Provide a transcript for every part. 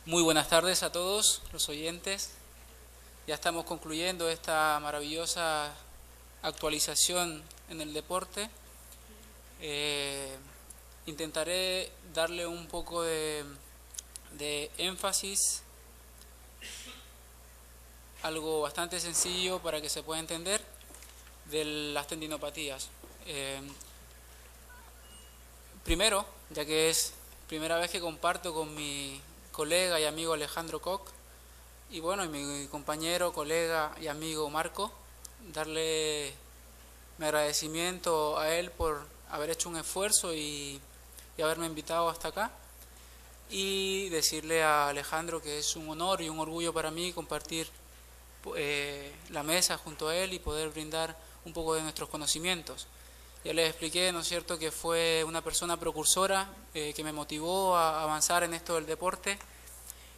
Muy buenas tardes a todos los oyentes. Ya estamos concluyendo esta maravillosa actualización en el deporte. Intentaré darle un poco de énfasis, algo bastante sencillo para que se pueda entender, de las tendinopatías. Primero, ya que es primera vez que comparto con mi colega y amigo Alejandro Koch, y bueno, y mi compañero, colega y amigo Marco, darle mi agradecimiento a él por haber hecho un esfuerzo y haberme invitado hasta acá, y decirle a Alejandro que es un honor y un orgullo para mí compartir la mesa junto a él y poder brindar un poco de nuestros conocimientos. Ya les expliqué, ¿no es cierto?, que fue una persona precursora que me motivó a avanzar en esto del deporte,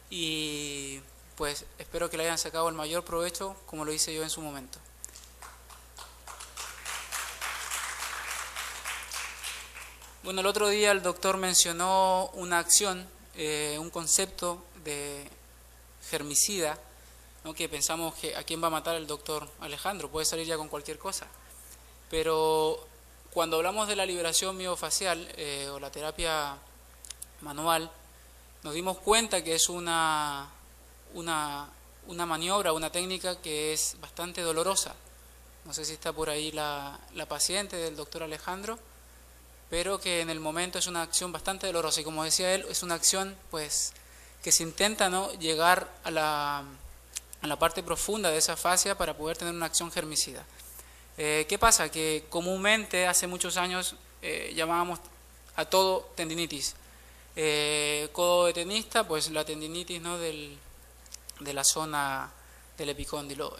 y pues espero que le hayan sacado el mayor provecho como lo hice yo en su momento. Bueno, el otro día el doctor mencionó una acción, un concepto de germicida, ¿no?, que pensamos que a quién va a matar el doctor Alejandro, puede salir ya con cualquier cosa. Pero cuando hablamos de la liberación miofacial o la terapia manual, nos dimos cuenta que es una maniobra, una técnica que es bastante dolorosa. No sé si está por ahí la paciente del doctor Alejandro, pero que en el momento es una acción bastante dolorosa. Y como decía él, es una acción pues que se intenta, ¿no?, llegar a la parte profunda de esa fascia para poder tener una acción germicida. ¿Qué pasa? Que comúnmente hace muchos años llamábamos a todo tendinitis. Codo de tenista, pues la tendinitis, ¿no?, de la zona del epicóndilo.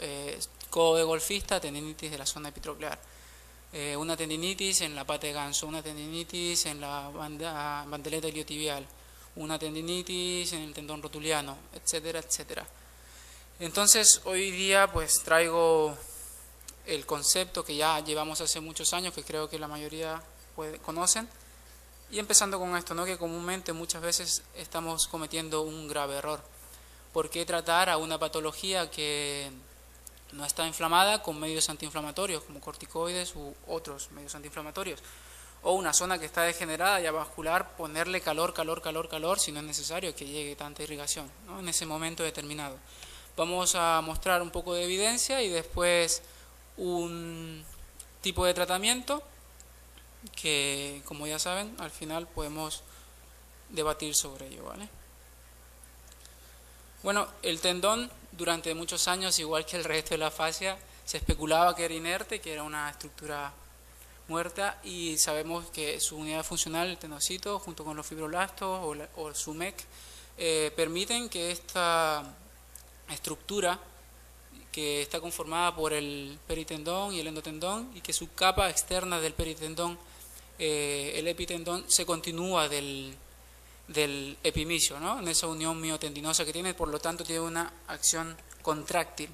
Codo de golfista, tendinitis de la zona epitroclear. Una tendinitis en la pata de ganso, una tendinitis en la bandeleta iliotibial, una tendinitis en el tendón rotuliano, etcétera, etcétera. Entonces hoy día pues traigo el concepto que ya llevamos hace muchos años, que creo que la mayoría conocen, y empezando con esto, ¿no?, que comúnmente muchas veces estamos cometiendo un grave error. ¿Por qué tratar a una patología que no está inflamada con medios antiinflamatorios como corticoides u otros medios antiinflamatorios? O una zona que está degenerada y avascular, ponerle calor si no es necesario que llegue tanta irrigación, ¿no?, en ese momento determinado. Vamos a mostrar un poco de evidencia y después un tipo de tratamiento que, como ya saben, al final podemos debatir sobre ello, ¿vale? Bueno, el tendón durante muchos años, igual que el resto de la fascia, se especulaba que era inerte, que era una estructura muerta, y sabemos que su unidad funcional, el tenocito, junto con los fibroblastos o su MEC, permiten que esta estructura, que está conformada por el peritendón y el endotendón, y que su capa externa del peritendón, el epitendón, se continúa del epimisio, ¿no?, en esa unión miotendinosa que tiene, por lo tanto tiene una acción contráctil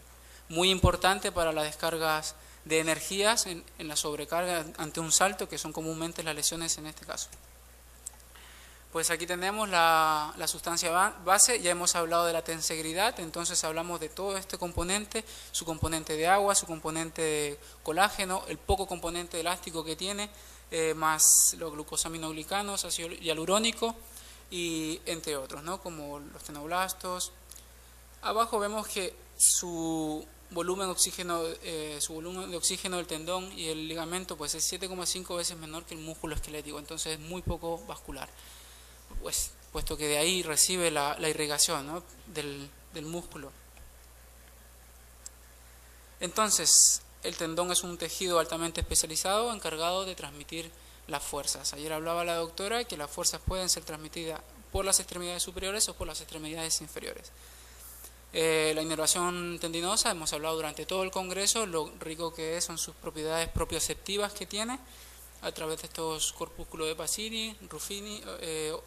muy importante para las descargas de energías en la sobrecarga ante un salto, que son comúnmente las lesiones en este caso. Pues aquí tenemos la sustancia base, ya hemos hablado de la tensegridad, entonces hablamos de todo este componente, su componente de agua, su componente de colágeno, el poco componente elástico que tiene, más los glucosaminoglicanos, ácido hialurónico, y entre otros, ¿no?, como los tenoblastos. Abajo vemos que su volumen de oxígeno del tendón y el ligamento pues es 7,5 veces menor que el músculo esquelético, entonces es muy poco vascular, pues, puesto que de ahí recibe la irrigación, ¿no?, del músculo. Entonces, el tendón es un tejido altamente especializado encargado de transmitir las fuerzas. Ayer hablaba la doctora que las fuerzas pueden ser transmitidas por las extremidades superiores o por las extremidades inferiores. La inervación tendinosa, hemos hablado durante todo el congreso lo rico que es, son sus propiedades propioceptivas que tiene a través de estos corpúsculos de Pacini, Ruffini,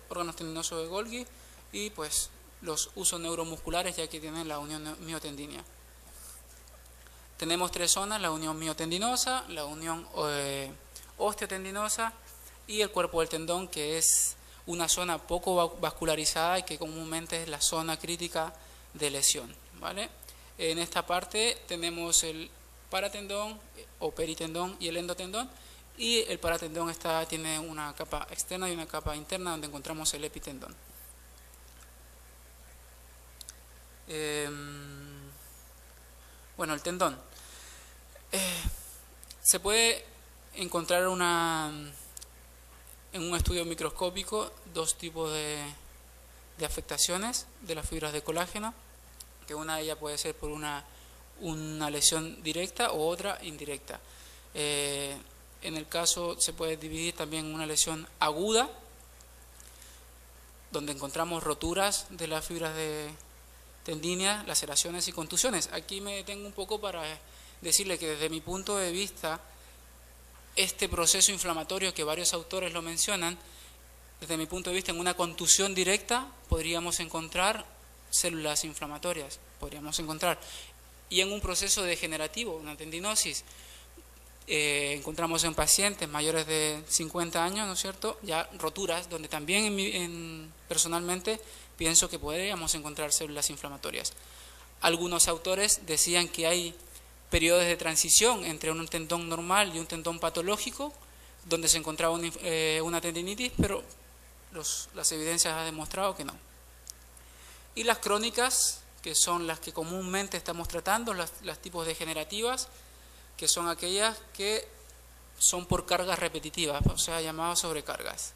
órganos tendinosos de Golgi, y pues los usos neuromusculares, ya que tienen la unión miotendínea. Tenemos tres zonas: la unión miotendinosa, la unión osteotendinosa y el cuerpo del tendón, que es una zona poco vascularizada y que comúnmente es la zona crítica de lesión, ¿vale? En esta parte tenemos el paratendón o peritendón y el endotendón, y el paratendón tiene una capa externa y una capa interna donde encontramos el epitendón. Bueno, el tendón. Se puede encontrar en un estudio microscópico dos tipos de afectaciones de las fibras de colágeno, que una de ellas puede ser por una lesión directa o otra indirecta. En el caso se puede dividir también en una lesión aguda, donde encontramos roturas de las fibras de tendíneas, laceraciones y contusiones. Aquí me detengo un poco para decirle que desde mi punto de vista, este proceso inflamatorio que varios autores lo mencionan, desde mi punto de vista, en una contusión directa podríamos encontrar células inflamatorias, y en un proceso degenerativo, una tendinosis, encontramos en pacientes mayores de 50 años, ¿no es cierto?, ya roturas, donde también personalmente pienso que podríamos encontrar células inflamatorias. Algunos autores decían que hay periodos de transición entre un tendón normal y un tendón patológico, donde se encontraba una tendinitis, pero las evidencias han demostrado que no. Y las crónicas, que son las que comúnmente estamos tratando, las tipos degenerativas, que son aquellas que son por cargas repetitivas, o sea, llamadas sobrecargas.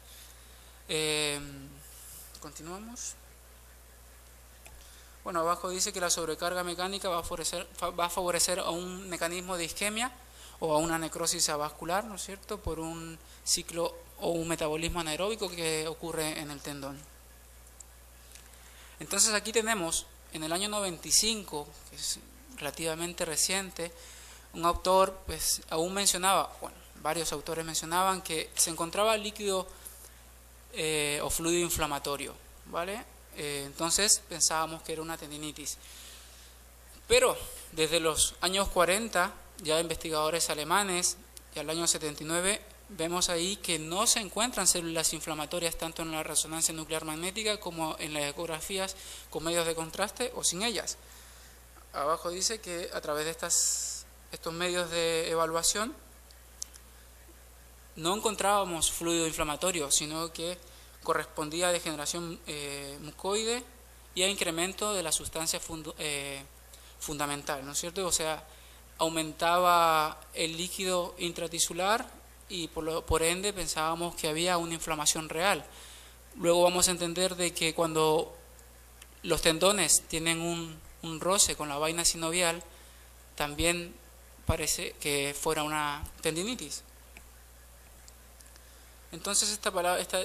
Continuamos. Bueno, abajo dice que la sobrecarga mecánica va a favorecer a un mecanismo de isquemia o a una necrosis avascular, ¿no es cierto?, por un ciclo o un metabolismo anaeróbico que ocurre en el tendón. Entonces aquí tenemos, en el año 95, que es relativamente reciente, un autor pues aún mencionaba, bueno, varios autores mencionaban que se encontraba líquido o fluido inflamatorio, ¿vale? Entonces pensábamos que era una tendinitis. Pero desde los años 40, ya investigadores alemanes, y al año 79, vemos ahí que no se encuentran células inflamatorias tanto en la resonancia nuclear magnética como en las ecografías con medios de contraste o sin ellas. Abajo dice que a través de estos medios de evaluación no encontrábamos fluido inflamatorio, sino que correspondía a degeneración mucoide y a incremento de la sustancia fundamental, ¿no es cierto? O sea, aumentaba el líquido intratisular y por ende pensábamos que había una inflamación real. Luego vamos a entender de que cuando los tendones tienen un roce con la vaina sinovial, también parece que fuera una tendinitis. Entonces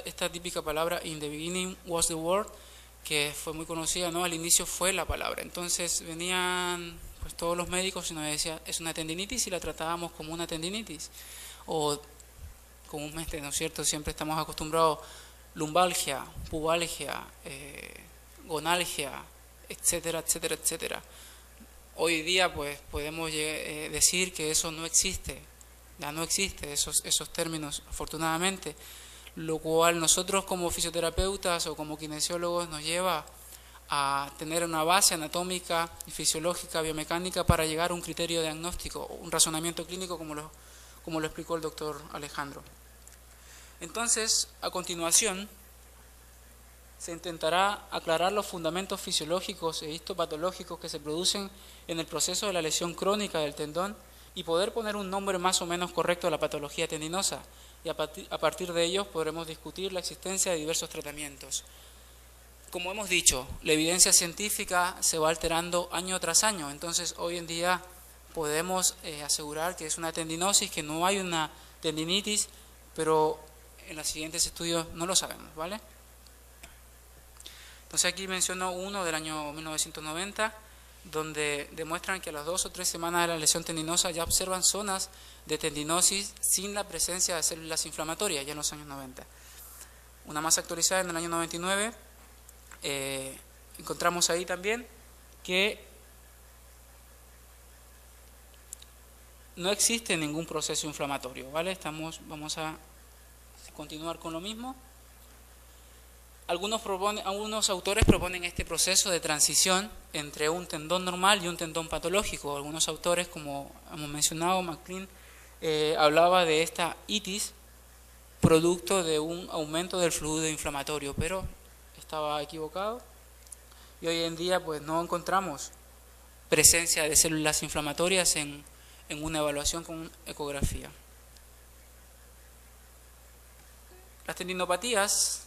esta típica palabra "in the beginning was the word", que fue muy conocida, ¿no? Al inicio fue la palabra. Entonces venían pues todos los médicos y nos decían es una tendinitis y la tratábamos como una tendinitis. O comúnmente, ¿no es cierto?, siempre estamos acostumbrados lumbalgia, pubalgia, gonalgia, etcétera, etcétera, etcétera. Hoy día pues podemos decir que eso no existe, ya no existe esos términos, afortunadamente, lo cual nosotros como fisioterapeutas o como kinesiólogos nos lleva a tener una base anatómica y fisiológica, biomecánica para llegar a un criterio diagnóstico, un razonamiento clínico como lo explicó el doctor Alejandro. Entonces, a continuación, se intentará aclarar los fundamentos fisiológicos e histopatológicos que se producen en el proceso de la lesión crónica del tendón y poder poner un nombre más o menos correcto a la patología tendinosa, y a partir de ellos podremos discutir la existencia de diversos tratamientos. Como hemos dicho, la evidencia científica se va alterando año tras año, entonces hoy en día podemos asegurar que es una tendinosis, que no hay una tendinitis, pero en los siguientes estudios no lo sabemos, ¿vale? Entonces aquí menciono uno del año 1990, donde demuestran que a las 2 o 3 semanas de la lesión tendinosa ya observan zonas de tendinosis sin la presencia de células inflamatorias, ya en los años 90. Una más actualizada en el año 99, encontramos ahí también que no existe ningún proceso inflamatorio, ¿vale? Vamos a continuar con lo mismo. Algunos autores proponen este proceso de transición entre un tendón normal y un tendón patológico. Algunos autores, como hemos mencionado, McLean, hablaba de esta itis producto de un aumento del fluido inflamatorio, pero estaba equivocado y hoy en día pues no encontramos presencia de células inflamatorias en una evaluación con ecografía. Las tendinopatías,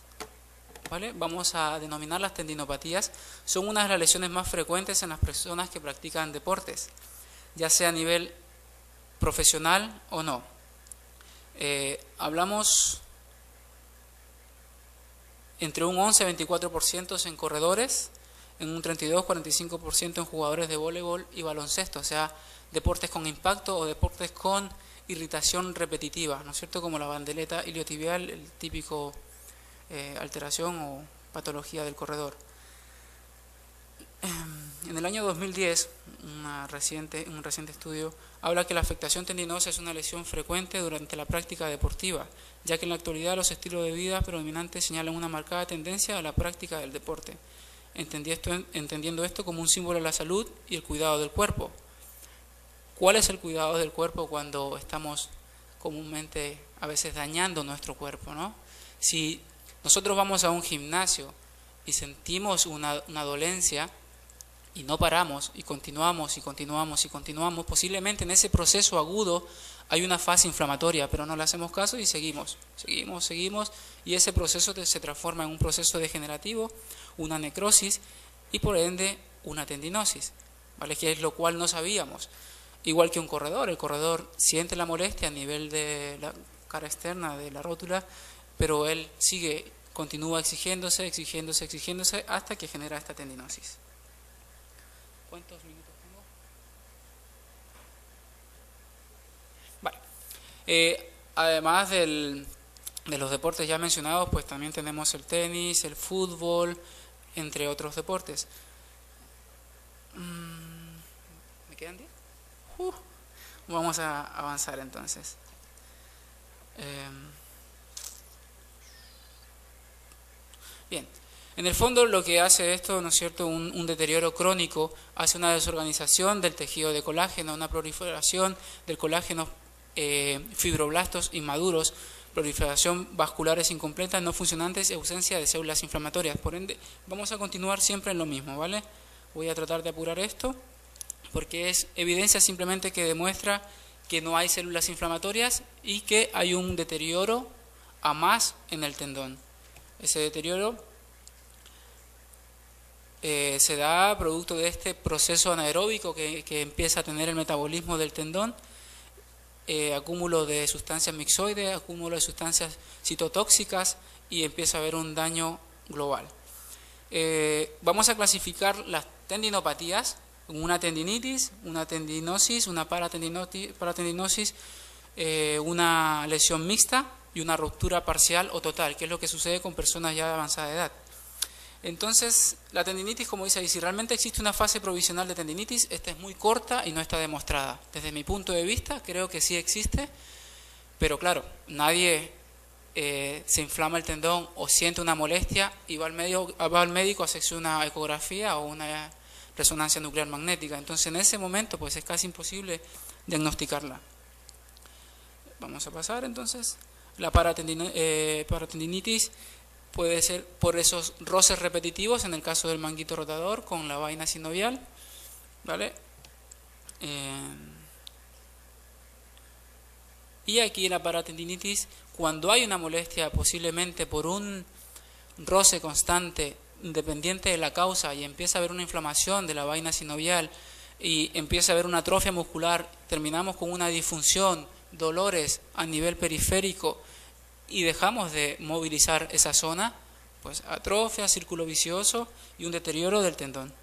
¿vale? Vamos a denominarlas tendinopatías, son una de las lesiones más frecuentes en las personas que practican deportes, ya sea a nivel profesional o no. Hablamos entre un 11-24% en corredores, en un 32-45% en jugadores de voleibol y baloncesto, o sea, deportes con impacto o deportes con irritación repetitiva, ¿no es cierto? Como la bandeleta iliotibial, el típico alteración o patología del corredor. En el año 2010, un reciente estudio habla que la afectación tendinosa es una lesión frecuente durante la práctica deportiva, ya que en la actualidad los estilos de vida predominantes señalan una marcada tendencia a la práctica del deporte, entendiendo esto como un símbolo de la salud y el cuidado del cuerpo. ¿Cuál es el cuidado del cuerpo cuando estamos comúnmente a veces dañando nuestro cuerpo, ¿no? Si nosotros vamos a un gimnasio y sentimos una dolencia y no paramos y continuamos, posiblemente en ese proceso agudo hay una fase inflamatoria, pero no le hacemos caso y seguimos, y ese proceso se transforma en un proceso degenerativo, una necrosis y por ende una tendinosis, ¿vale? Que es lo cual no sabíamos. Igual que un corredor, el corredor siente la molestia a nivel de la cara externa de la rótula, pero él continúa exigiéndose hasta que genera esta tendinosis. ¿Cuántos minutos tengo? Vale. Además de los deportes ya mencionados, pues también tenemos el tenis, el fútbol, entre otros deportes. ¿Me quedan 10? Vamos a avanzar entonces. Bien. En el fondo lo que hace esto, ¿no es cierto?, un deterioro crónico, hace una desorganización del tejido de colágeno, una proliferación del colágeno, fibroblastos inmaduros, proliferación vasculares incompletas, no funcionantes y ausencia de células inflamatorias. Por ende, vamos a continuar siempre en lo mismo, ¿vale? Voy a tratar de apurar esto, porque es evidencia simplemente que demuestra que no hay células inflamatorias y que hay un deterioro a más en el tendón. Ese deterioro se da producto de este proceso anaeróbico que empieza a tener el metabolismo del tendón, acúmulo de sustancias mixoides, acúmulo de sustancias citotóxicas y empieza a haber un daño global. Vamos a clasificar las tendinopatías en una tendinitis, una tendinosis, una paratendinosis, una lesión mixta y una ruptura parcial o total, que es lo que sucede con personas ya de avanzada edad. Entonces, la tendinitis, como dice ahí, si realmente existe una fase provisional de tendinitis, esta es muy corta y no está demostrada. Desde mi punto de vista, creo que sí existe, pero claro, nadie se inflama el tendón o siente una molestia y va al médico a hacerse una ecografía o una resonancia nuclear magnética. Entonces, en ese momento, pues es casi imposible diagnosticarla. Vamos a pasar entonces. La paratendinitis puede ser por esos roces repetitivos, en el caso del manguito rotador con la vaina sinovial, ¿vale? Y aquí la paratendinitis, cuando hay una molestia posiblemente por un roce constante, independiente de la causa, y empieza a haber una inflamación de la vaina sinovial y empieza a haber una atrofia muscular, terminamos con una disfunción, dolores a nivel periférico, y dejamos de movilizar esa zona, pues atrofia, círculo vicioso y un deterioro del tendón.